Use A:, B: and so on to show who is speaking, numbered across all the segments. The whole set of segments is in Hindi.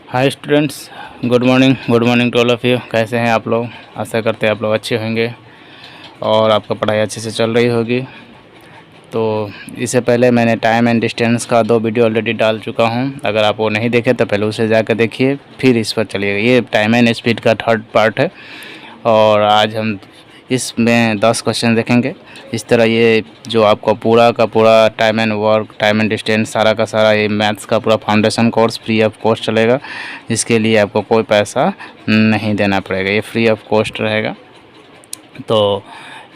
A: Hi students, good morning to all of you. कैसे हैं आप लोग? आशा करते हैं आप लोग अच्छे होंगे और आपका पढ़ाई अच्छे से चल रही होगी। तो इससे पहले मैंने टाइम एंड डिस्टेंस का 2 वीडियो ऑलरेडी डाल चुका हूं। अगर आप वो नहीं देखे तो पहले उसे जाकर देखिए, फिर इस पर चलिएगा। ये टाइम एंड स्पीड का 3rd पार्ट है और आज हम इसमें 10 क्वेश्चन देखेंगे। इस तरह ये जो आपको पूरा का पूरा time and work, time and distance, सारा का सारा ये मैथ्स का पूरा foundation course free of cost चलेगा। इसके लिए आपको कोई पैसा नहीं देना पड़ेगा, ये फ्री ऑफ कॉस्ट रहेगा। तो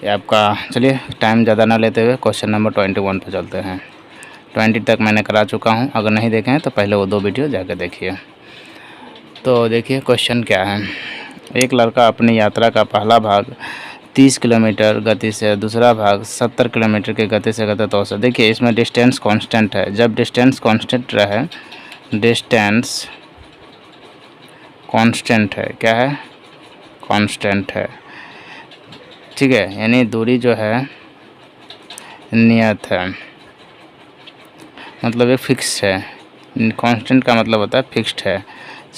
A: ये आपका, चलिए टाइम ज़्यादा ना लेते हुए क्वेश्चन नंबर 21 पर चलते हैं। 20 तक मैंने करा चुका हूँ, अगर नहीं देखे हैं तो पहले वो 2 वीडियो जाकर देखिए। तो देखिए क्वेश्चन क्या है। एक लड़का अपनी यात्रा का पहला भाग 30 किलोमीटर गति से, दूसरा भाग 70 किलोमीटर की गति से करता। तो देखिए इसमें डिस्टेंस कांस्टेंट है। जब डिस्टेंस कांस्टेंट रहे, डिस्टेंस कांस्टेंट है, क्या है? कांस्टेंट है, ठीक है, यानी दूरी जो है नियत है, मतलब ये फिक्स है। कांस्टेंट का मतलब होता है फिक्स्ड है,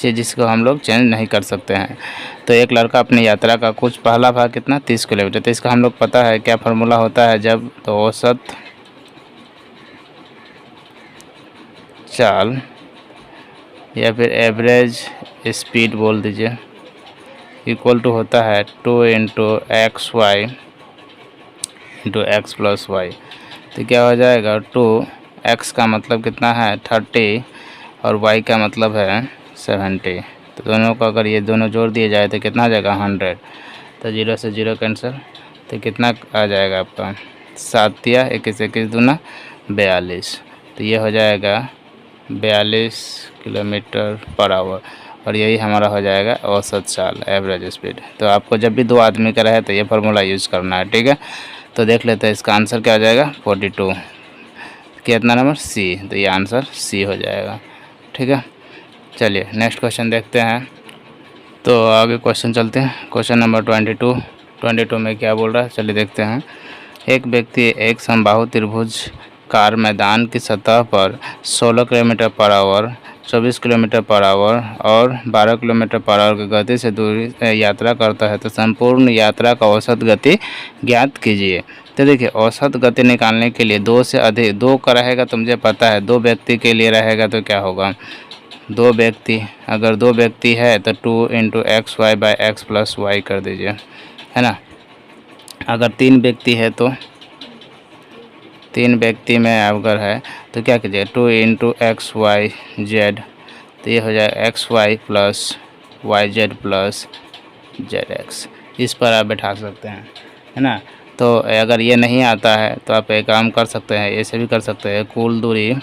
A: जिसको हम लोग चेंज नहीं कर सकते हैं। तो एक लड़का अपनी यात्रा का कुछ पहला भाग कितना 30 किलोमीटर, तो इसका हम लोग पता है क्या फार्मूला होता है। जब तो औसत चाल या फिर एवरेज स्पीड बोल दीजिए, इक्वल टू होता है 2 × xy × x + y। तो क्या हो जाएगा, 2x का मतलब कितना है 30 और y का मतलब है 70। तो दोनों को अगर ये दोनों जोड़ दिए जाए तो कितना आ जाएगा 100। तो 0 से 0 कैंसिल, तो कितना आ जाएगा आपका 7 या 21 21 दूना 42। तो ये हो जाएगा 42 किलोमीटर पर आवर और यही हमारा हो जाएगा औसत चाल, एवरेज स्पीड। तो आपको जब भी 2 आदमी का रहे तो ये फार्मूला यूज़ करना है, ठीक है। तो देख लेते हैं इसका आंसर क्या हो जाएगा 42। कितना नंबर सी, तो ये आंसर सी हो जाएगा, ठीक है। चलिए नेक्स्ट क्वेश्चन देखते हैं। तो आगे क्वेश्चन चलते हैं। क्वेश्चन नंबर 22 में क्या बोल रहा है, चलिए देखते हैं। एक व्यक्ति एक समबाहु त्रिभुज कार मैदान की सतह पर 16 kilometre per hour, 24 kilometre per hour और 12 किलोमीटर पर आवर की गति से दूरी यात्रा करता है। तो संपूर्ण यात्रा का औसत गति ज्ञात कीजिए। तो देखिए औसत गति निकालने के लिए 2 से अधिक, 2 का रहेगा तो मुझे पता है 2 व्यक्ति के लिए रहेगा तो क्या होगा 2 व्यक्ति, अगर 2 व्यक्ति है तो 2 × xy/x + y कर दीजिए, है ना। अगर 3 व्यक्ति है तो 3 व्यक्ति में अगर है तो क्या कीजिए 2 × xyz, तो ये हो जाएगा xy + yz + zx। इस पर आप बैठा सकते हैं, है ना। तो अगर ये नहीं आता है तो आप एक काम कर सकते हैं, ऐसे भी कर सकते हैं, कुल दूरी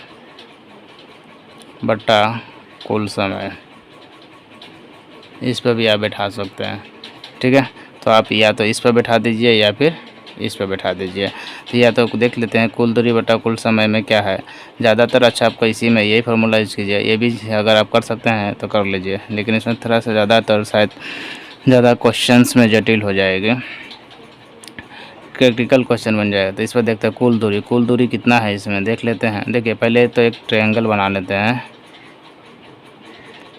A: बट्टा कुल समय, इस पर भी आप बैठा सकते हैं, ठीक है। तो आप या तो इस पर बैठा दीजिए या फिर इस पर बैठा दीजिए। तो या तो देख लेते हैं कुल दूरी बटा कुल समय में क्या है ज़्यादातर। अच्छा आपको इसी में यही फार्मूला यूज़ कीजिए, ये भी अगर आप कर सकते हैं तो कर लीजिए, लेकिन इसमें थोड़ा सा ज़्यादातर शायद ज़्यादा क्वेश्चंस में जटिल हो जाएगी, क्रिटिकल क्वेश्चन बन जाएगा। तो इस पर देखते हैं कुल दूरी कितना है, इसमें देख लेते हैं। देखिए पहले तो एक ट्रायंगल बना लेते हैं।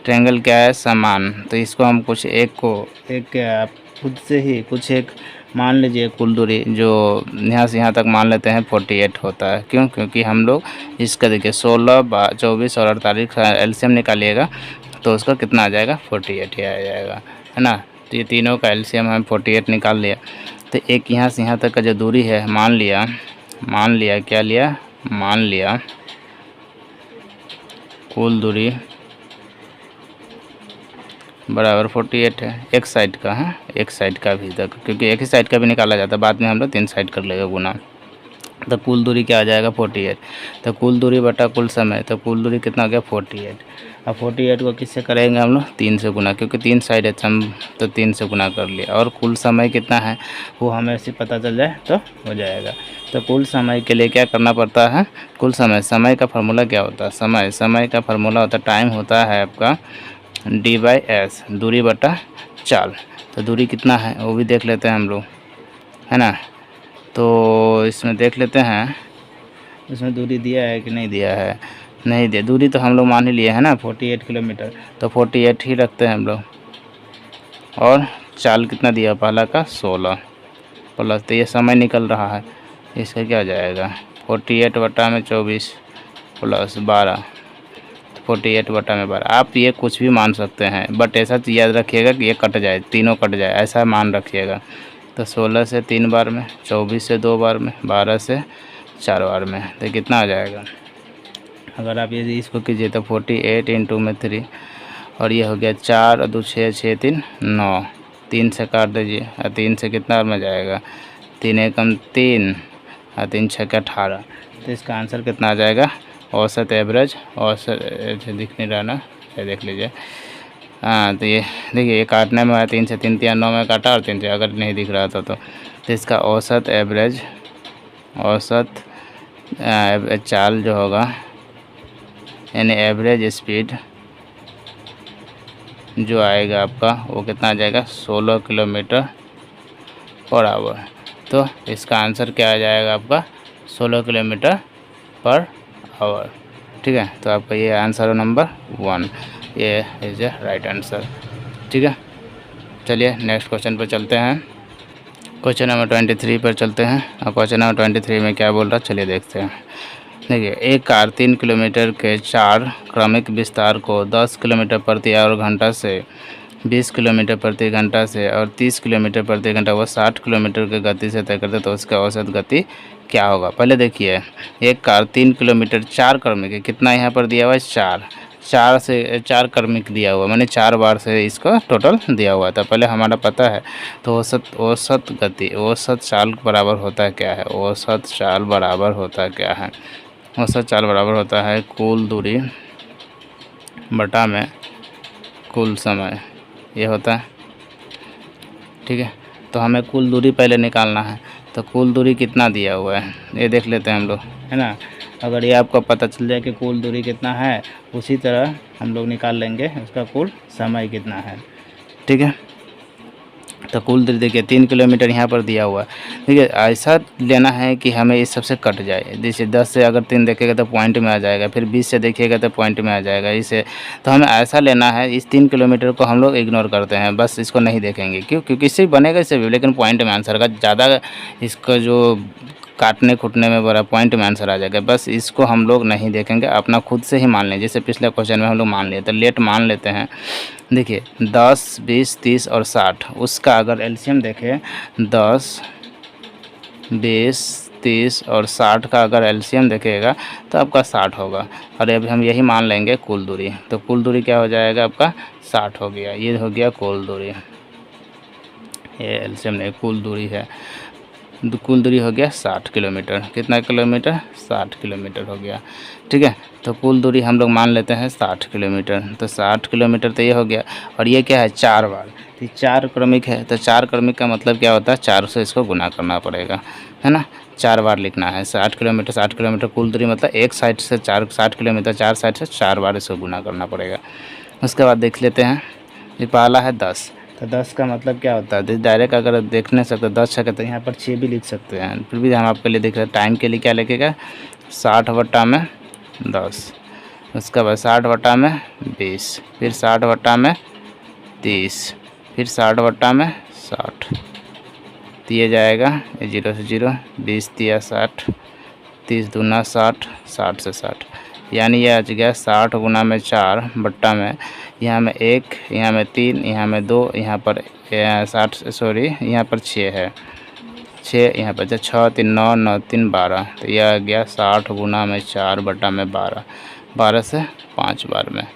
A: ट्रायंगल क्या है, समान। तो इसको हम कुछ एक आप खुद से ही कुछ एक मान लीजिए कुल दूरी, जो यहाँ से यहाँ तक मान लेते हैं 48 होता है। क्यों? क्योंकि हम लोग इसका देखिए 16, 24 और 48 का एलसीएम निकालिएगा तो उसका कितना आ जाएगा 48 ही आ जाएगा, है ना। तो ये तीनों का एलसीएम हम 48 निकाल लिया। तो एक यहाँ से यहाँ तक का जो दूरी है, मान लिया क्या लिया, मान लिया कुल दूरी बराबर 48 है। एक साइड का है, एक साइड का भी तक, क्योंकि एक ही साइड का भी निकाला जाता है, बाद में हम लोग 3 साइड कर लेगा गुना। तो कुल दूरी क्या आ जाएगा 48। तो कुल दूरी बटा कुल समय, तो कुल दूरी कितना हो गया 48। अब 48 को किससे करेंगे हम लोग 3 से गुना, क्योंकि 3 साइड है हम, तो 3 से गुना कर लिया। और कुल समय कितना है वो हमें ऐसे पता चल जाए तो हो जाएगा। तो कुल समय के लिए क्या करना पड़ता है, कुल समय का फार्मूला क्या होता है, समय का फार्मूला होता है, टाइम होता है आपका d/s, दूरी बटा चाल। तो दूरी कितना है वो भी देख लेते हैं हम लोग, है ना। तो इसमें देख लेते हैं इसमें दूरी दिया है कि नहीं दिया है। नहीं दिया, दूरी तो हम लोग मान ही लिए है ना 48 किलोमीटर, तो 48 ही रखते हैं हम लोग। और चाल कितना दिया पहला का 16 प्लस, तो ये समय निकल रहा है, इसका क्या हो जाएगा 48 बटा में 24 प्लस 12, 48 बटा में 12। आप ये कुछ भी मान सकते हैं, बट ऐसा याद रखिएगा कि ये कट जाए, तीनों कट जाए, ऐसा मान रखिएगा। तो 16 से 3 बार में, 24 से 2 बार में, 12 से 4 बार में, तो कितना आ जाएगा। अगर आप ये इसको कीजिए तो 48 इंटू में 3, और ये हो गया 4 और 2 6 6 3 9, 3 से काट दीजिए, और 3 से कितना में जाएगा 3 एकम 3 और 3 छः 18। तो इसका आंसर कितना आ जाएगा, औसत एवरेज, औसत दिख नहीं रहा ना, ये देख लीजिए। हाँ, तो ये देखिए ये काटने में आया, 3 से 3 3 9 में काटा, और 3 से अगर नहीं दिख रहा था तो इसका औसत एवरेज, औसत चाल जो होगा, यानी एवरेज स्पीड जो आएगा आपका, वो कितना आ जाएगा 16 किलोमीटर पर आवर। तो इसका आंसर क्या आ जाएगा आपका 16 किलोमीटर पर आवर। ठीक है, तो आपका ये आंसर नंबर 1, ये इज ए राइट आंसर। ठीक है, चलिए नेक्स्ट क्वेश्चन पर चलते हैं। क्वेश्चन नंबर 23 पर चलते हैं, और क्वेश्चन नंबर 23 में क्या बोल रहा है चलिए देखते हैं। देखिए, एक कार 3 किलोमीटर के 4 क्रमिक विस्तार को 10 किलोमीटर प्रति आवर घंटा से, 20 किलोमीटर प्रति घंटा से और 30 किलोमीटर प्रति घंटा व 60 किलोमीटर की गति से तय करते, तो उसका औसत गति क्या होगा। पहले देखिए, एक कार 3 किलोमीटर 4 क्रमिक है, कितना यहाँ पर दिया हुआ है 4 से 4 क्रमिक दिया हुआ, मैंने 4 बार से इसको टोटल दिया हुआ था, पहले हमारा पता है। तो औसत गति, औसत चाल बराबर होता है क्या है, औसत चाल बराबर होता है क्या है, औसत चाल बराबर होता है कुल दूरी बटा में कुल समय, ये होता है। ठीक है, तो हमें कुल दूरी पहले निकालना है, तो कुल दूरी कितना दिया हुआ है ये देख लेते हैं हम लोग, है ना। अगर ये आपको पता चल जाए कि कुल दूरी कितना है, उसी तरह हम लोग निकाल लेंगे उसका कुल समय कितना है। ठीक है, तो कुल दूरी देखिए 3 किलोमीटर यहाँ पर दिया हुआ है। देखिए, ऐसा लेना है कि हमें इस सबसे कट जाए, जैसे 10 से अगर 3 देखेगा तो पॉइंट में आ जाएगा, फिर 20 से देखिएगा तो पॉइंट में आ जाएगा, इसे तो हमें ऐसा लेना है। इस 3 किलोमीटर को हम लोग इग्नोर करते हैं, बस इसको नहीं देखेंगे, क्यों, क्योंकि इससे बनेगा इससे भी, लेकिन पॉइंट में आंसर का ज़्यादा, इसका जो काटने खुटने में बड़ा पॉइंट में आंसर आ जाएगा, बस इसको हम लोग नहीं देखेंगे, अपना खुद से ही मान लें। जैसे पिछले क्वेश्चन में हम लोग मान लिए, तो लेट मान लेते हैं। देखिए 10 20 30 और 60, उसका अगर एलसीएम देखें 10 20 30 और 60 का अगर एलसीएम देखेगा तो आपका 60 होगा। और अभी हम यही मान लेंगे कुल दूरी, तो कुल दूरी क्या हो जाएगा आपका 60 हो गया, ये हो गया कुल दूरी, ये एलसीएम नहीं कुल दूरी है। कुल दूरी हो गया 60 किलोमीटर, कितना किलोमीटर 60 किलोमीटर हो गया। ठीक है, तो कुल दूरी हम लोग मान लेते हैं 60 किलोमीटर, तो 60 किलोमीटर तो ये हो गया। और ये क्या है 4 बार, तो 4 क्रमिक है, तो 4 क्रमिक का मतलब क्या होता है 4 से इसको गुना करना पड़ेगा, है ना। 4 बार लिखना है 60 किलोमीटर, 60 किलोमीटर कुल दूरी मतलब एक साइड से 4 60 किलोमीटर, 4 साइड से 4 बार इसको गुना करना पड़ेगा। उसके बाद देख लेते हैं, ये पहला है 10, तो 10 का मतलब क्या होता है, डायरेक्ट अगर देख नहीं सकते 10 छः तो यहाँ पर 6 भी लिख सकते हैं, फिर भी हम आपके लिए देख रहे हैं। टाइम के लिए क्या लिखेगा 60 बटा में 10, उसके बाद 60 बटा में 20, फिर 60 बटा में 30, फिर 60 बटा में 60, दिए जाएगा ये 0 से 0, 20 दिया 60, 30 दूना 60, 60 से 60, यानी ये आ गया 60 गुना में 4 बट्टा में, यहाँ में 1, यहाँ में 3, यहाँ में 2, यहाँ पर 60 सॉरी यहाँ पर 6 है, 6 यहाँ पर 6 3 9 9 3 12, तो यह आ गया 60 गुना में 4 बट्टा में 12, 12 से 5 बार में,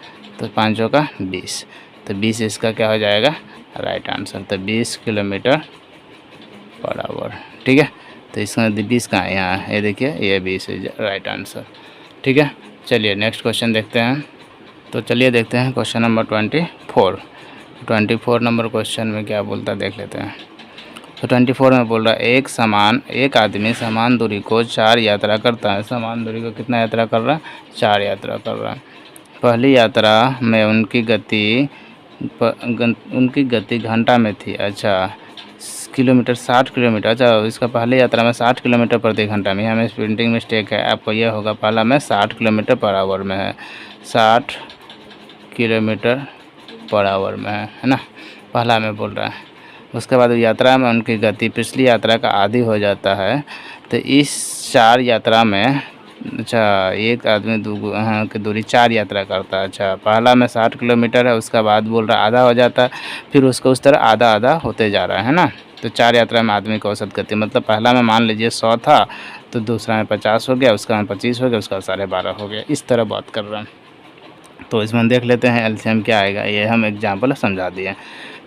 A: तो 5 का 20, तो 20 इसका क्या हो जाएगा राइट आंसर, तो 20 किलोमीटर पर आवर। ठीक है, तो इसमें 20 कहाँ है यहाँ, ये देखिए ये 20 है राइट आंसर। ठीक है, चलिए नेक्स्ट क्वेश्चन देखते हैं। तो चलिए देखते हैं क्वेश्चन नंबर 24 नंबर क्वेश्चन में क्या बोलता है देख लेते हैं। तो 24 में बोल रहा है एक आदमी समान दूरी को 4 यात्रा करता है, समान दूरी को कितना यात्रा कर रहा है 4 यात्रा कर रहा है। पहली यात्रा में उनकी गति घंटा में थी, अच्छा किलोमीटर 60 किलोमीटर। अच्छा, इसका पहले यात्रा में 60 किलोमीटर प्रति घंटा में, हमें प्रिंटिंग मिस्टेक है, आपको यह होगा पहला में 60 किलोमीटर पर आवर में है, 60 किलोमीटर पर आवर में है ना, पहला में बोल रहा है। उसके बाद यात्रा में उनकी गति पिछली यात्रा का आधी हो जाता है। तो इस 4 यात्रा में, अच्छा, एक आदमी की दूरी 4 यात्रा करता है। अच्छा, पहला में 60 किलोमीटर है, उसका बाद बोल रहा है आधा हो जाता है, फिर उसका उस तरह आधा आधा होते जा रहा है ना। तो 4 यात्रा में आदमी की औसत गति, मतलब पहला में मान लीजिए 100 था, तो दूसरा में 50 हो गया, उसका में 25 हो गया, उसका 12.5 हो गया, इस तरह बात कर रहे हैं। तो इसमें देख लेते हैं एलसीएम क्या आएगा, ये हम एग्जाम्पल समझा दिए,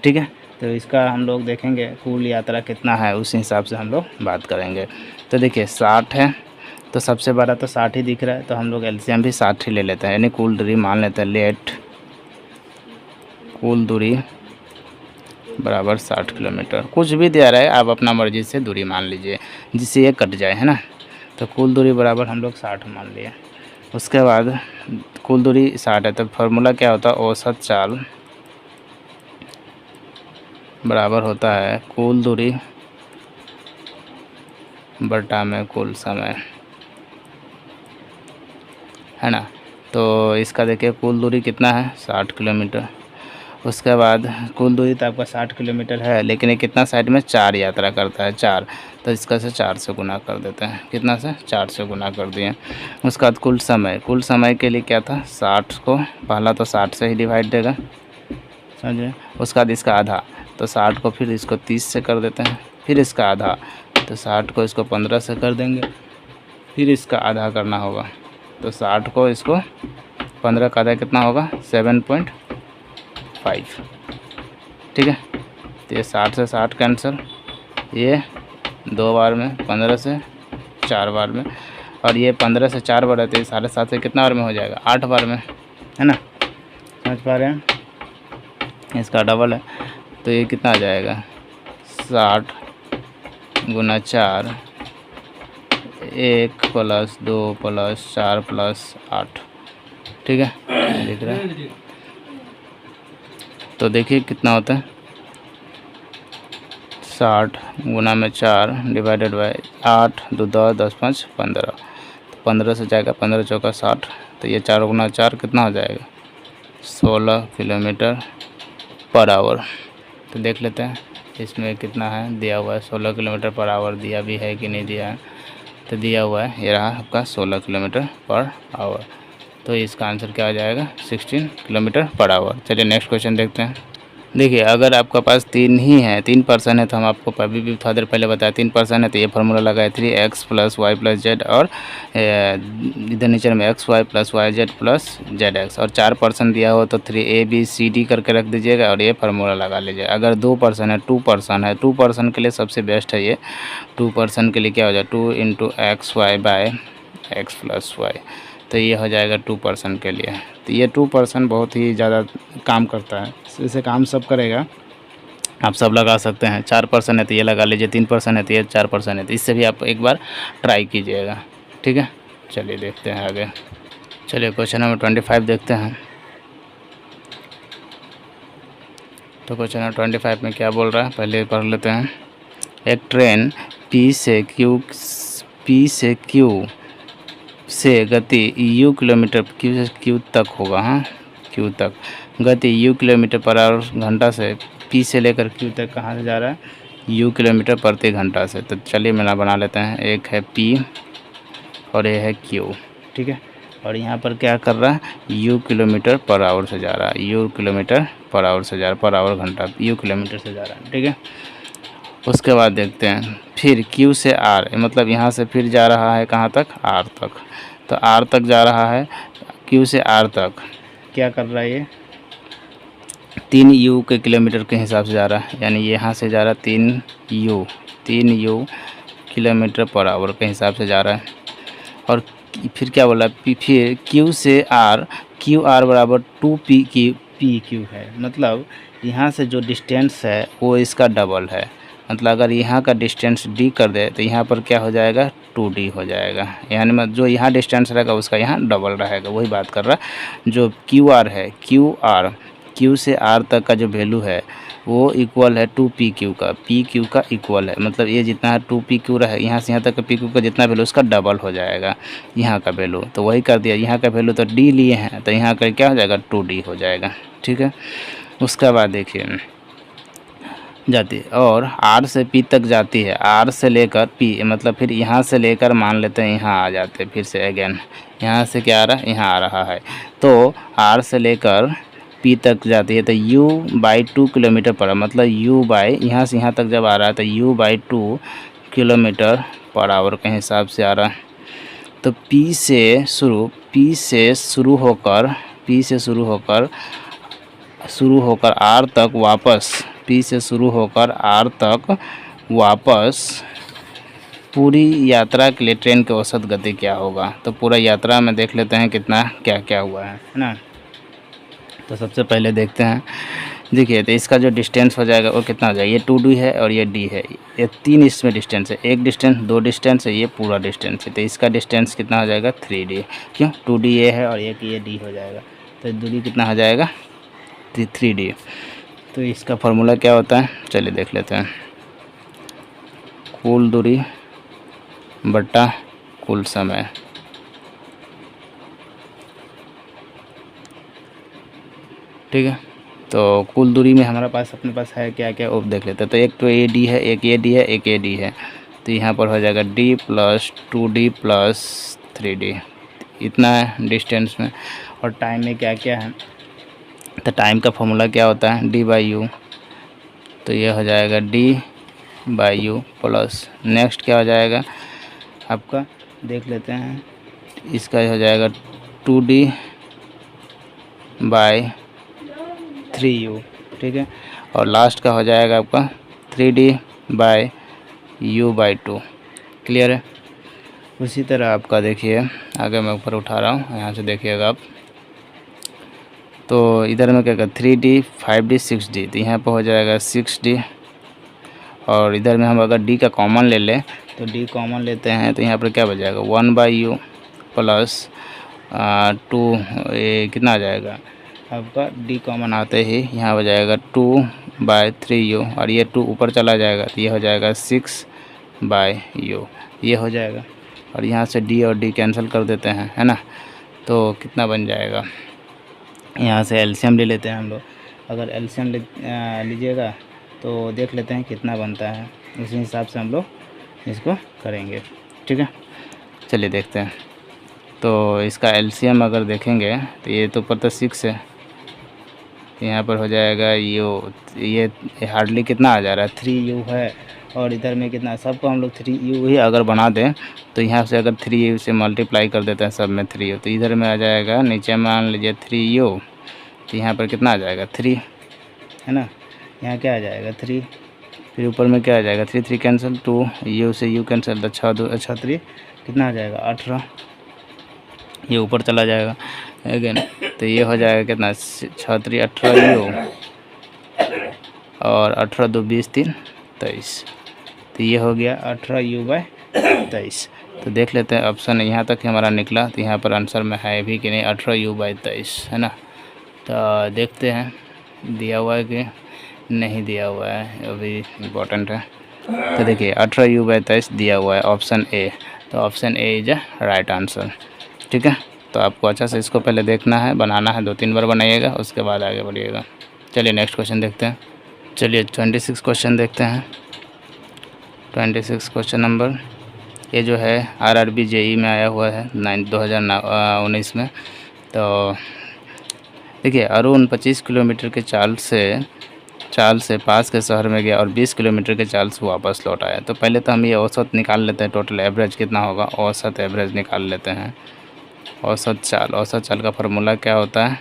A: ठीक है। तो इसका हम लोग देखेंगे कुल यात्रा कितना है, उस हिसाब से हम लोग बात करेंगे। तो देखिए 60 है, तो सबसे बड़ा तो 60 ही दिख रहा है, तो हम लोग एलसीएम भी 60 ही ले लेते हैं, यानी कुल दूरी मान लेते हैं, लेट कुल दूरी बराबर 60 किलोमीटर। कुछ भी दे रहा है, आप अपना मर्जी से दूरी मान लीजिए जिससे ये कट जाए, है ना। तो कुल दूरी बराबर हम लोग 60 मान लिए। उसके बाद कुल दूरी 60 है, तो फार्मूला क्या होता है, औसत चाल बराबर होता है कुल दूरी बटा में कुल समय, है ना। तो इसका देखिए कुल दूरी कितना है, 60 किलोमीटर। उसके बाद कुल दूरी तो आपका 60 किलोमीटर है, लेकिन ये कितना साइड में 4 यात्रा करता है, 4, तो इसका से 4 से गुना कर देते हैं, कितना से 4 से गुना कर दिए। उसके बाद कुल समय के लिए क्या था, 60 को पहला तो 60 से ही डिवाइड देगा, समझे। उसके बाद इसका आधा, तो 60 को फिर इसको 30 से कर देते हैं, फिर इसका आधा, तो 60 को इसको 15 से कर देंगे, फिर इसका आधा करना होगा, तो 60 को इसको 15 का आधा कितना होगा, 7.5, ठीक है। तो ये 60 से 60 कैंसिल, ये 2 बार में, 15 से 4 बार में, और ये 15 से 4 बार है, तो ये 7.5 से कितना बार में हो जाएगा, 8 बार में, है ना। समझ पा रहे हैं, इसका डबल है, तो ये कितना आ जाएगा, 60 गुना 4, 1 + 2 + 4 + 8, ठीक है, देख रहे हैं। तो देखिए कितना होता है, 60 गुना में 4 डिवाइडेड बाय 8, 2 10 10 5 15, तो 15 से जाएगा, 15 चौका 60, तो ये 4 गुना 4 कितना हो जाएगा, 16 किलोमीटर पर आवर। तो देख लेते हैं इसमें कितना है, दिया हुआ है 16 किलोमीटर पर आवर, दिया भी है कि नहीं दिया है, तो दिया हुआ है, ये रहा आपका 16 किलोमीटर पर आवर। तो इसका आंसर क्या आ जाएगा, 16 किलोमीटर पर आवर। चलिए नेक्स्ट क्वेश्चन देखते हैं। देखिए अगर आपका पास 3 ही है, 3% है, तो हम आपको अभी भी थोड़ा देर पहले बताया 3% है, तो ये फार्मूला लगाए 3x + y + z, और इधर नीचे में x y + y z + zx, और 4% दिया हो तो 3a b c d करके रख दीजिएगा, और ये फार्मूला लगा लीजिए। अगर 2% है, 2% है, 2% के लिए सबसे बेस्ट है ये, 2% के लिए क्या हो जाए, 2 × x + y, तो ये हो जाएगा 2% के लिए। तो ये 2% बहुत ही ज़्यादा काम करता है, इसे काम सब करेगा, आप सब लगा सकते हैं। 4% है तो ये लगा लीजिए, 3% है तो ये 4% है, तो इससे भी आप एक बार ट्राई कीजिएगा, ठीक है। चलिए देखते हैं आगे। चलिए क्वेश्चन नंबर 25 देखते हैं। तो क्वेश्चन नंबर 25 में क्या बोल रहा है, पहले पढ़ लेते हैं। एक ट्रेन P से Q से गति u किलोमीटर, Q से Q तक होगा, हाँ Q तक गति u किलोमीटर पर घंटा से, P से लेकर Q तक कहाँ से जा रहा है, u किलोमीटर प्रति घंटा से। तो चलिए मैं बना लेते हैं, एक है P और ये है Q, ठीक है। और यहाँ पर क्या कर रहा है, u किलोमीटर पर आवर से जा रहा है, u किलोमीटर पर आवर से जा रहा है, पर आवर घंटा u किलोमीटर से जा रहा है, ठीक है। उसके बाद देखते हैं फिर Q से R, मतलब यहाँ से फिर जा रहा है कहाँ तक, R तक। तो R तक जा रहा है, Q से R तक क्या कर रहा है, ये 3u के किलोमीटर के हिसाब से जा रहा है, यानी यहाँ से जा रहा है 3u किलोमीटर पर आवर के हिसाब से जा रहा है। और फिर क्या बोला, फिर Q से R, QR बराबर 2PQ है, मतलब यहाँ से जो डिस्टेंस है वो इसका डबल है। मतलब अगर यहाँ का डिस्टेंस d कर दे तो यहाँ पर क्या हो जाएगा, 2d हो जाएगा, यानी मतलब जो यहाँ डिस्टेंस रहेगा उसका यहाँ डबल रहेगा। वही बात कर रहा है, जो QR है, क्यू से आर तक का जो वैल्यू है वो इक्वल है 2PQ का, PQ का इक्वल है, मतलब ये जितना है 2PQ रहा है, यहाँ से यहाँ तक का PQ का जितना वैल्यू उसका डबल हो जाएगा यहाँ का वैल्यू। तो वही कर दिया, यहाँ का वैल्यू तो D लिए हैं तो यहाँ का क्या हो जाएगा 2D हो जाएगा। ठीक है, उसके बाद देखिए जाती है और R से P तक जाती है, R से लेकर P, मतलब फिर यहाँ से लेकर मान लेते हैं यहाँ आ जाते हैं, फिर से अगेन यहाँ से क्या आ रहा है, यहाँ आ रहा है। तो R से लेकर P तक जाती है तो U/2 किलोमीटर पर, मतलब U बाई यहाँ से यहाँ तक जब आ रहा है तो U/2 किलोमीटर पर आवर के हिसाब से आ रहा है। तो P से शुरू होकर R तक वापस, P से शुरू होकर R तक वापस पूरी यात्रा के लिए ट्रेन की औसत गति क्या होगा। तो पूरा यात्रा में देख लेते हैं कितना क्या क्या हुआ है ना। तो सबसे पहले देखते हैं, देखिए तो इसका जो डिस्टेंस हो जाएगा वो कितना हो जाएगा, ये 2D है और ये D है, ये 3 इसमें डिस्टेंस है, एक डिस्टेंस 2 डिस्टेंस है, ये पूरा डिस्टेंस है। तो इसका डिस्टेंस कितना हो जाएगा 3D, क्यों 2D ये है और एक ये D हो जाएगा, तो दूरी कितना हो जाएगा 3D। तो इसका फार्मूला क्या होता है, चलिए देख लेते हैं, कुल दूरी बटा कुल समय। ठीक है, तो कुल दूरी में हमारे पास अपने पास है क्या क्या वो देख लेते हैं। तो एक तो AD है, एक AD है, एक AD है, तो यहाँ पर हो जाएगा D + 2D + 3D, इतना है डिस्टेंस में। और टाइम में क्या क्या है, तो टाइम का फॉर्मूला क्या होता है D/U, तो ये हो जाएगा D/U प्लस नेक्स्ट क्या हो जाएगा आपका, देख लेते हैं, इसका हो जाएगा 2D/3U। ठीक है, और लास्ट का हो जाएगा आपका 3D/U/2। क्लियर है। उसी तरह आपका देखिए आगे मैं ऊपर उठा रहा हूँ, यहाँ से देखिएगा आप, तो इधर में क्या कर 3D 5D 6D, तो यहाँ पर हो जाएगा 6D। और इधर में हम अगर D का कॉमन ले लें तो D कॉमन लेते हैं तो यहाँ पर क्या बच जाएगा 1/U प्लस 2, ये कितना आ जाएगा आपका D कॉमन आते ही यहाँ हो जाएगा 2/3U, और ये 2 ऊपर चला जाएगा तो ये हो जाएगा 6/U, ये हो जाएगा। और यहाँ से D और D कैंसिल कर देते हैं, है ना, तो कितना बन जाएगा, यहाँ से एलसीएम ले लेते हैं हम लोग। अगर एलसीएम लीजिएगा तो देख लेते हैं कितना बनता है, उसी हिसाब से हम लोग इसको करेंगे। ठीक है, चलिए देखते हैं। तो इसका एलसीएम अगर देखेंगे तो ये तो ऊपर तो 6 है, यहाँ पर हो जाएगा ये हार्डली कितना आ जा रहा है 3U है, और इधर में कितना, सबको हम लोग 3U ही अगर बना दें तो यहाँ से अगर 3U से मल्टीप्लाई कर देते हैं सब में 3U, तो इधर में आ जाएगा, नीचे मान लीजिए 3U, तो यहाँ पर कितना आ जाएगा 3, है ना, यहाँ क्या आ जाएगा 3, फिर ऊपर में क्या आ जाएगा 3 कैंसिल, 2U से U कैंसिल, तो 6 कितना आ जाएगा 18, ये ऊपर चला जाएगा अगेन, तो ये हो जाएगा कितना 6 18U, और 18 2 20 3 23, तो ये हो गया 18U/23। तो देख लेते हैं ऑप्शन यहाँ तक हमारा निकला, तो यहाँ पर आंसर में है भी कि नहीं 18U/23, है ना। तो देखते हैं दिया हुआ है कि नहीं दिया हुआ है, अभी इम्पोर्टेंट है। तो देखिए 18U/23 दिया हुआ है ऑप्शन ए, तो option A is right answer. ठीक है, तो आपको अच्छा से इसको पहले देखना है, बनाना है, 2-3 बार बनाइएगा, उसके बाद आगे बढ़िएगा। चलिए नेक्स्ट क्वेश्चन देखते हैं। चलिए 26 क्वेश्चन देखते हैं। 26 क्वेश्चन नंबर, ये जो है RRB JEE में आया हुआ है 2019 में। तो देखिए अरुण 25 किलोमीटर के चाल से पास के शहर में गया और 20 किलोमीटर के चाल से वापस लौट आया। तो पहले तो हम ये औसत निकाल लेते हैं, टोटल एवरेज कितना होगा, औसत एवरेज निकाल लेते हैं। औसत चाल का फार्मूला क्या होता है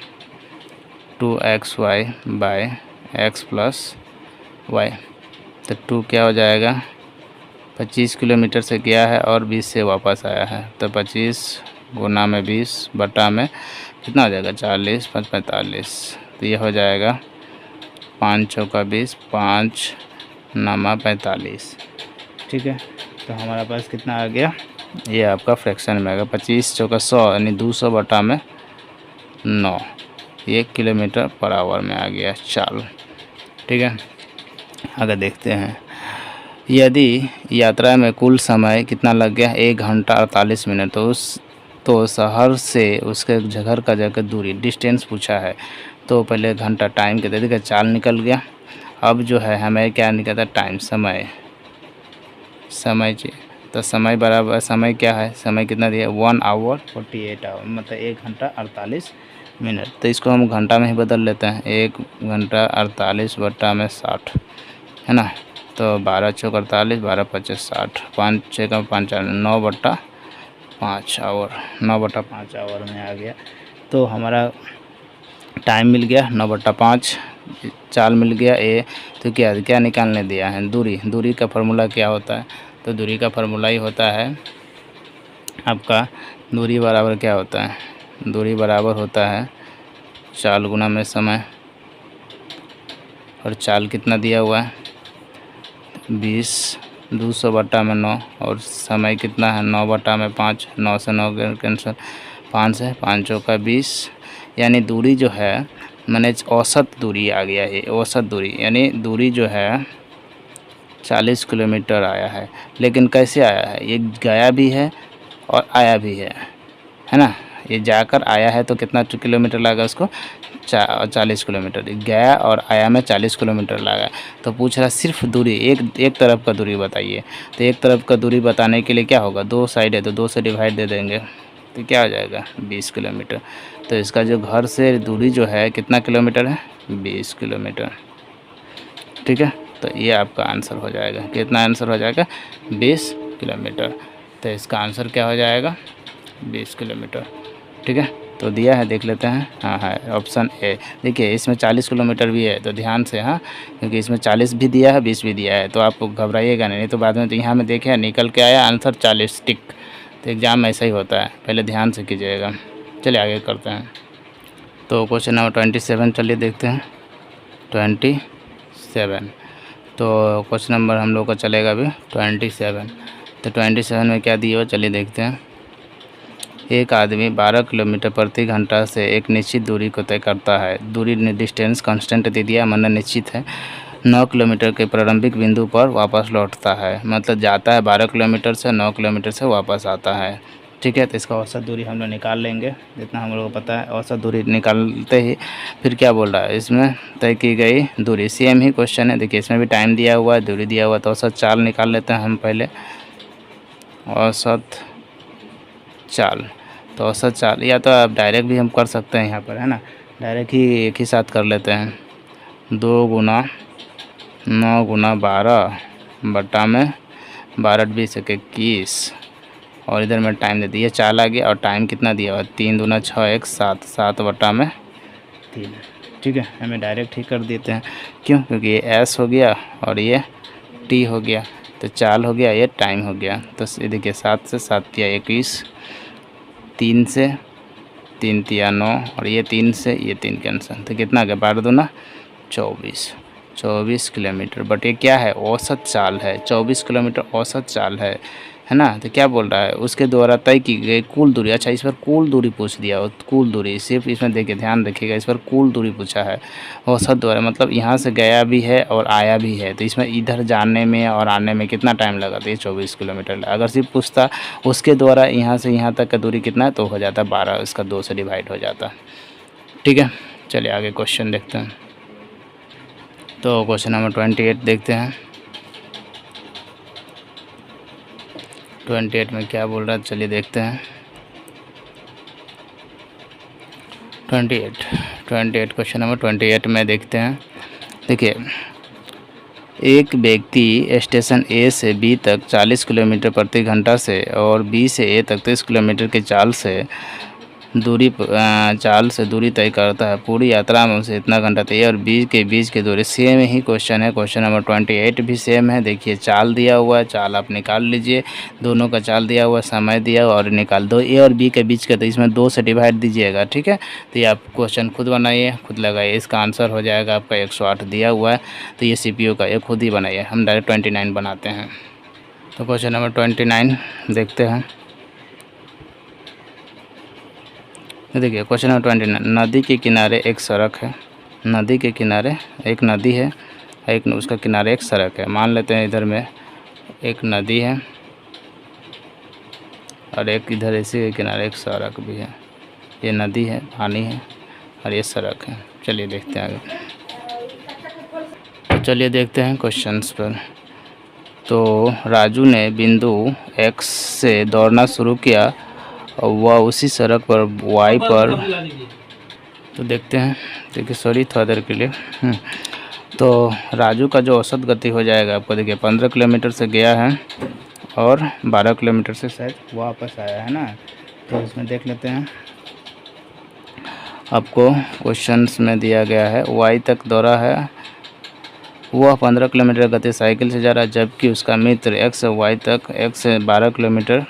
A: 2xy/x + y। तो 2 क्या हो जाएगा 25 किलोमीटर से गया है और 20 से वापस आया है, तो 25 गुना में 20 बटा में कितना हो जाएगा 40 5 45, तो ये हो जाएगा 5 चौका 20 5 नामा 45। ठीक है, तो हमारा पास कितना आ गया, ये आपका फ्रैक्शन में आएगा 25 चौका 100 यानी 200 बटा में 9, ये किलोमीटर पर आवर में आ गया चाल। ठीक है, आगे देखते हैं। यदि यात्रा में कुल समय कितना लग गया, 1 घंटा 48 मिनट, तो शहर से उसके घर का जगह दूरी डिस्टेंस पूछा है। तो पहले घंटा टाइम के दे देखिए, चाल निकल गया। अब जो है हमें क्या निकलता है, टाइम, समय चाहिए। तो समय बराबर, समय क्या है, समय कितना दिया, 1 आवर 48 आवर, मतलब 1 घंटा 48 मिनट। तो इसको हम घंटा में ही बदल लेते हैं, 1 घंटा 48 बट्टा में 60, है ना। तो 12 चौक 48, 12 पच्चीस 60, 5 6 का 5 9 बट्टा 5 आवर, 9 बट्टा 5 आवर में आ गया। तो हमारा टाइम मिल गया 9 बट्टा 5, चाल मिल गया ए। तो क्या क्या निकालने दिया है, दूरी का फार्मूला क्या होता है, तो दूरी का फार्मूला ही होता है आपका, दूरी बराबर क्या होता है, दूरी बराबर होता है चाल गुना में समय। और चाल कितना दिया हुआ है, 20, 200 बट्टा में 9, और समय कितना है 9 बट्टा में 5, 9 से 9 कैंसिल, 5 से 5 चौका 20। यानी दूरी जो है मैंने औसत दूरी आ गया है, औसत दूरी यानी दूरी जो है 40 किलोमीटर आया है। लेकिन कैसे आया है, ये गया भी है और आया भी है ना। ये जाकर आया है तो कितना किलोमीटर लगा उसको, 40 किलोमीटर, गया और आया में 40 किलोमीटर लगा। तो पूछ रहा सिर्फ दूरी, एक तरफ का दूरी बताइए। तो एक तरफ का दूरी बताने के लिए क्या होगा, 2 साइड है तो 2 से डिवाइड दे देंगे, तो क्या हो जाएगा 20 किलोमीटर। तो इसका जो घर से दूरी जो है कितना किलोमीटर है, 20 किलोमीटर। ठीक है, तो ये आपका आंसर हो जाएगा, कितना आंसर हो जाएगा, 20 किलोमीटर। तो इसका आंसर क्या हो जाएगा, 20 किलोमीटर। ठीक है, तो दिया है, देख लेते हैं। हाँ है ऑप्शन ए। देखिए इसमें 40 किलोमीटर भी है, तो ध्यान से, हाँ, क्योंकि इसमें 40 भी दिया है, 20 भी दिया है, तो आप घबराइएगा नहीं तो बाद में। तो यहाँ में देखे निकल के आया आंसर 40 टिक। तो एग्ज़ाम में ऐसा ही होता है, पहले ध्यान से कीजिएगा। चलिए आगे करते हैं। तो क्वेश्चन नंबर 27 चलिए देखते हैं, 27। तो क्वेश्चन नंबर हम लोग का चलेगा अभी 27। तो 27 में क्या दिया हुआ, चलिए देखते हैं। एक आदमी 12 किलोमीटर प्रति घंटा से एक निश्चित दूरी को तय करता है। दूरी डिस्टेंस कांस्टेंट दे दिया, माना निश्चित है। 9 किलोमीटर के प्रारंभिक बिंदु पर वापस लौटता है, मतलब जाता है 12 किलोमीटर से, 9 किलोमीटर से वापस आता है। ठीक है, तो इसका औसत दूरी हम लोग निकाल लेंगे, जितना हम लोग को पता है। औसत दूरी निकालते ही फिर क्या बोल रहा है, इसमें तय की गई दूरी, सेम ही क्वेश्चन है। देखिए इसमें भी टाइम दिया हुआ है, दूरी दिया हुआ है, तो औसत चाल निकाल लेते हैं हम पहले। औसत चाल, तो औसत चाल या तो आप डायरेक्ट भी हम कर सकते हैं यहाँ पर, है ना, डायरेक्ट ही एक ही साथ कर लेते हैं। 2 गुना 9 गुना 12 बट्टा में 12 20 21, और इधर में टाइम दे दिया, चाल आ गया, और टाइम कितना दिया हुआ, 3 दूना 6 1 7, 7 बट्टा में 3। ठीक है, हमें डायरेक्ट ही कर देते हैं, क्यों, क्योंकि ये एस हो गया और ये टी हो गया, तो चाल हो गया, ये टाइम हो गया। तो ये देखिए 7 से 7 या 21, 3 से 3 तिया 9, और ये 3 से ये 3 कैंसिल, तो कितना आ गया, 12 दूना 24 किलोमीटर। बट ये क्या है, औसत चाल है, 24 किलोमीटर औसत चाल है ना। तो क्या बोल रहा है, उसके द्वारा तय की गई कुल दूरी। अच्छा, इस पर कुल दूरी पूछ दिया, कुल दूरी सिर्फ इसमें देखिए, ध्यान रखिएगा, इस पर कुल दूरी पूछा है औसत द्वारा, मतलब यहाँ से गया भी है और आया भी है, तो इसमें इधर जाने में और आने में कितना टाइम लगा, तो ये 24 किलोमीटर। अगर सिर्फ पूछता उसके द्वारा यहाँ से यहाँ तक का दूरी कितना है, तो हो जाता 12, इसका 2 से डिवाइड हो जाता। ठीक है, चलिए आगे क्वेश्चन देखते हैं। तो क्वेश्चन नंबर 28 देखते हैं। 28 में क्या बोल रहा है, चलिए देखते हैं। 28 क्वेश्चन नंबर 28 में देखते हैं। देखिए एक व्यक्ति स्टेशन ए से बी तक 40 किलोमीटर प्रति घंटा से और बी से ए तक 30 किलोमीटर की चाल से दूरी तय करता है। पूरी यात्रा में उसे इतना घंटा तय, और बी के बीच की दूरी सेम ही क्वेश्चन है। क्वेश्चन नंबर 28 भी सेम है। देखिए चाल दिया हुआ है, चाल आप निकाल लीजिए, दोनों का चाल दिया हुआ, समय दिया हुआ, और निकाल दो ए और बी के बीच का, तो इसमें 2 से डिवाइड दीजिएगा। ठीक है, तो ये आप क्वेश्चन खुद बनाइए, खुद लगाइए, इसका आंसर हो जाएगा आपका 108 दिया हुआ है। तो ये CPU का ये खुद ही बनाइए, हम डायरेक्ट 29 बनाते हैं। तो क्वेश्चन नंबर 29 देखते हैं। देखिए क्वेश्चन नंबर 29, नदी के किनारे एक सड़क है। नदी के किनारे एक नदी है, एक उसका किनारे एक सड़क है। मान लेते हैं इधर में एक नदी है और एक इधर इसी के किनारे एक सड़क भी है। ये नदी है, पानी है और ये सड़क है। चलिए देखते हैं आगे। तो चलिए देखते हैं क्वेश्चंस पर। तो राजू ने बिंदु X से दौड़ना शुरू किया और वह उसी सड़क पर Y पर, तो देखते हैं। देखिए सॉरी थोड़ा देर के लिए। तो राजू का जो औसत गति हो जाएगा आपको, देखिए 15 किलोमीटर से गया है और 12 किलोमीटर से शायद वापस आया है ना। तो इसमें देख लेते हैं, आपको क्वेश्चंस में दिया गया है Y तक दौड़ा है, वह 15 किलोमीटर गति साइकिल से जा रहा है, जबकि उसका मित्र X से Y तक X से 12 किलोमीटर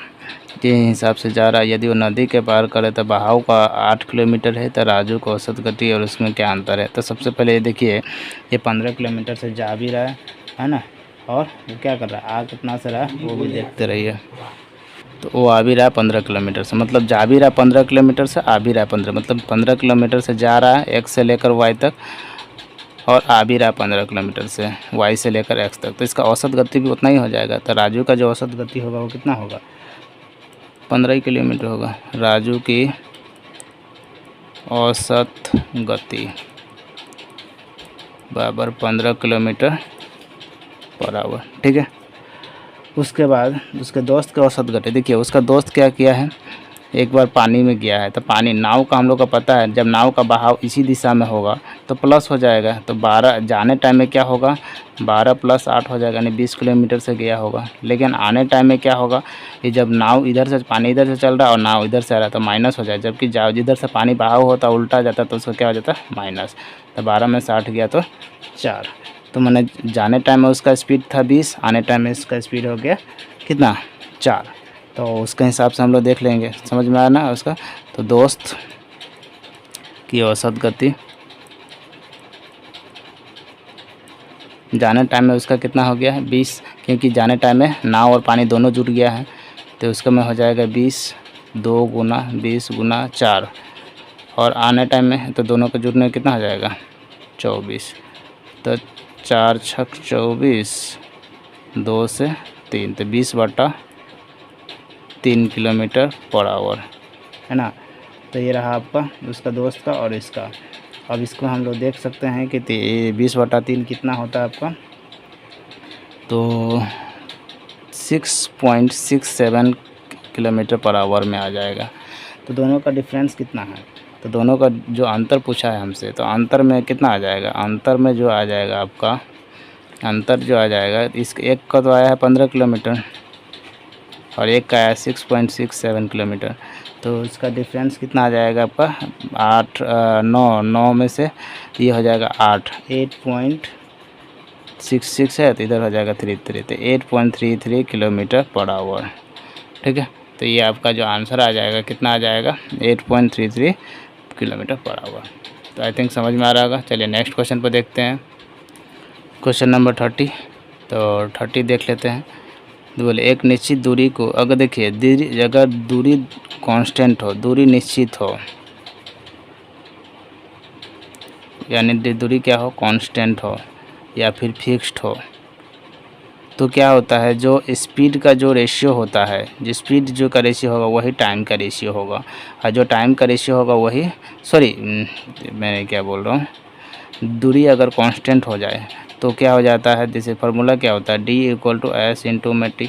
A: के हिसाब से जा रहा है। यदि वो नदी के पार करे तो बहाव का 8 किलोमीटर है, तो राजू का औसत गति और उसमें क्या अंतर है। तो सबसे पहले ये देखिए, ये 15 किलोमीटर से जा भी रहा है ना, और वो क्या कर रहा है, आ कितना से रहा है वो भी देखते रहिए। तो वो आ भी रहा है 15 किलोमीटर से, मतलब जा भी रहा है 15 किलोमीटर से, आ भी रहा है 15, मतलब 15 किलोमीटर से जा रहा है X से लेकर Y तक और आ भी रहा है 15 किलोमीटर से Y से लेकर X तक। तो इसका औसत गति भी उतना ही हो जाएगा। तो राजू का जो औसत गति होगा वो कितना होगा, 15 किलोमीटर होगा। राजू की औसत गति बराबर 15 किलोमीटर पर आवर, ठीक है। उसके बाद उसके दोस्त का औसत गति, देखिए उसका दोस्त क्या किया है, एक बार पानी में गया है। तो पानी, नाव का हम लोग का पता है, जब नाव का बहाव इसी दिशा में होगा तो प्लस हो जाएगा। तो 12 जाने टाइम में क्या होगा, 12 + 8 हो जाएगा, यानी 20 किलोमीटर से गया होगा। लेकिन आने टाइम में क्या होगा, कि जब नाव इधर से, पानी इधर से चल रहा है और नाव इधर से आ रहा है तो माइनस हो जाए, जबकि जिधर से पानी बहाव होता उल्टा जाता तो उसका क्या हो जाता है, माइनस। तो 12 में से 8 गया तो 4। तो मैंने जाने टाइम में उसका स्पीड था 20, आने टाइम में इसका स्पीड हो गया कितना, 4। तो उसके हिसाब से हम लोग देख लेंगे, समझ में आया ना उसका। तो दोस्त की औसत गति जाने टाइम में उसका कितना हो गया है, 20, क्योंकि जाने टाइम में नाव और पानी दोनों जुट गया है। तो उसका में हो जाएगा 20, 2 गुना 20 गुना 4, और आने टाइम में तो दोनों के जुटने में कितना हो जाएगा, 24। तो 4 × 6 = 24, 2 से 3, तो 20/3 किलोमीटर पर आवर, है ना। तो ये रहा आपका उसका दोस्त का और इसका। अब इसको हम लोग देख सकते हैं कि 20/3 कितना होता है आपका, तो 6.67 किलोमीटर पर आवर में आ जाएगा। तो दोनों का डिफरेंस कितना है, तो दोनों का जो अंतर पूछा है हमसे, तो अंतर में कितना आ जाएगा, अंतर में जो आ जाएगा आपका, अंतर जो आ जाएगा, इस एक का तो आया है 15 किलोमीटर और एक का आया 6.67 किलोमीटर। तो इसका डिफरेंस कितना आ जाएगा आपका, 9 में से ये हो जाएगा 8.66 है, तो इधर हो जाएगा 33, तो 8.33 किलोमीटर पर आवर, ठीक है। तो ये आपका जो आंसर आ जाएगा कितना आ जाएगा, 8.33 किलोमीटर पर आवर। तो आई थिंक समझ में आ रहा होगा। चलिए नेक्स्ट क्वेश्चन पर देखते हैं, क्वेश्चन नंबर 30। तो 30 देख लेते हैं। तो बोले एक निश्चित दूरी को, अगर देखिए अगर दूरी कांस्टेंट हो, दूरी निश्चित हो, यानी दूरी क्या हो, कांस्टेंट हो या फिर फिक्स्ड हो, तो क्या होता है, जो स्पीड का जो रेशियो होता है, जो स्पीड जो का रेशियो होगा वही टाइम का रेशियो होगा, और जो टाइम का रेशियो होगा वही, सॉरी मैं क्या बोल रहा हूँ, दूरी अगर कांस्टेंट हो जाए तो क्या हो जाता है, जैसे फार्मूला क्या होता है, D = S × t।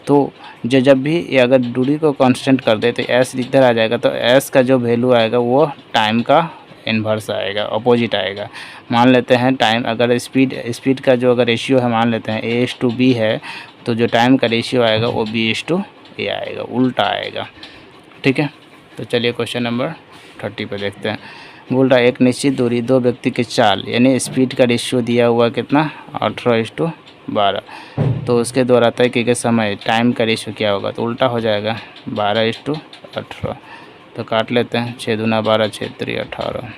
A: तो जब भी ये अगर दूरी को कांस्टेंट कर दे तो S इधर आ जाएगा, तो S का जो वैल्यू आएगा वो टाइम का इन्वर्स आएगा, अपोजिट आएगा। मान लेते हैं टाइम, अगर स्पीड का जो अगर रेशियो है, मान लेते हैं A/B है, तो जो टाइम का रेशियो आएगा वो B/A आएगा, उल्टा आएगा, ठीक है। तो चलिए क्वेश्चन नंबर 30 पे देखते हैं। बोल रहा है एक निश्चित दूरी दो व्यक्ति के चाल, यानी स्पीड का रेशियो दिया हुआ कितना, 18/12। तो उसके द्वारा तय किए गए समय, टाइम का रेशियो क्या होगा, तो उल्टा हो जाएगा, 12/18। तो काट लेते हैं, 6 दूना 12, 6 3 18,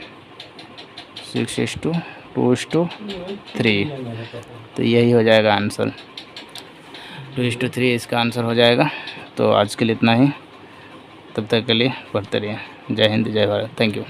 A: 6:2:3। तो यही हो जाएगा आंसर, 2:3 इसका आंसर हो जाएगा। तो आज के लिए इतना ही, तब तक के लिए पढ़ते रहिए। जय हिंद जय भारत। Thank you.